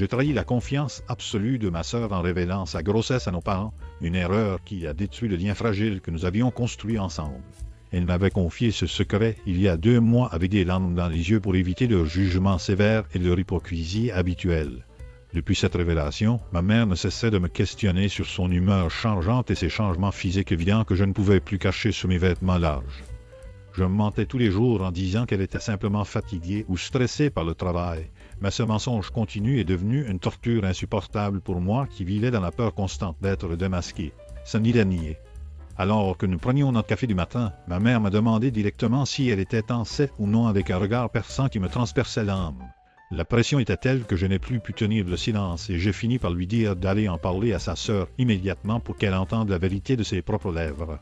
J'ai trahi la confiance absolue de ma sœur en révélant sa grossesse à nos parents, une erreur qui a détruit le lien fragile que nous avions construit ensemble. Elle m'avait confié ce secret il y a 2 mois avec des larmes dans les yeux pour éviter leur jugement sévère et leur hypocrisie habituelle. Depuis cette révélation, ma mère ne cessait de me questionner sur son humeur changeante et ses changements physiques évidents que je ne pouvais plus cacher sous mes vêtements larges. Je me mentais tous les jours en disant qu'elle était simplement fatiguée ou stressée par le travail, mais ce mensonge continu est devenu une torture insupportable pour moi qui vivais dans la peur constante d'être démasqué. Ça n'y l'a nié. Alors que nous prenions notre café du matin, ma mère m'a demandé directement si elle était enceinte ou non avec un regard perçant qui me transperçait l'âme. La pression était telle que je n'ai plus pu tenir le silence et j'ai fini par lui dire d'aller en parler à sa sœur immédiatement pour qu'elle entende la vérité de ses propres lèvres.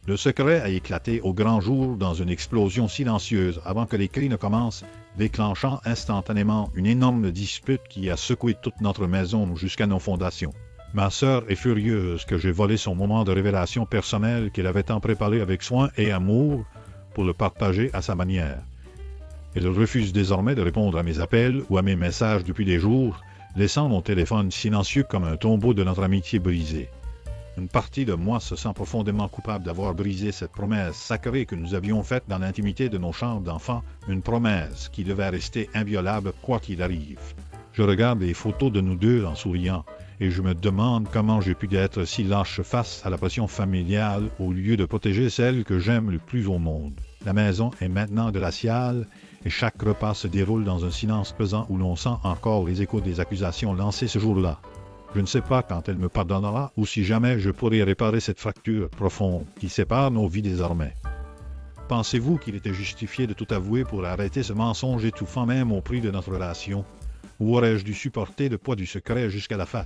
Le secret a éclaté au grand jour dans une explosion silencieuse avant que les cris ne commencent, déclenchant instantanément une énorme dispute qui a secoué toute notre maison jusqu'à nos fondations. Ma sœur est furieuse que j'ai volé son moment de révélation personnelle qu'elle avait tant préparé avec soin et amour pour le partager à sa manière. Elle refuse désormais de répondre à mes appels ou à mes messages depuis des jours, laissant mon téléphone silencieux comme un tombeau de notre amitié brisée. Une partie de moi se sent profondément coupable d'avoir brisé cette promesse sacrée que nous avions faite dans l'intimité de nos chambres d'enfants, une promesse qui devait rester inviolable quoi qu'il arrive. Je regarde les photos de nous deux en souriant, et je me demande comment j'ai pu être si lâche face à la pression familiale au lieu de protéger celle que j'aime le plus au monde. La maison est maintenant glaciale, et chaque repas se déroule dans un silence pesant où l'on sent encore les échos des accusations lancées ce jour-là. Je ne sais pas quand elle me pardonnera ou si jamais je pourrai réparer cette fracture profonde qui sépare nos vies désormais. Pensez-vous qu'il était justifié de tout avouer pour arrêter ce mensonge étouffant même au prix de notre relation? Ou aurais-je dû supporter le poids du secret jusqu'à la fin?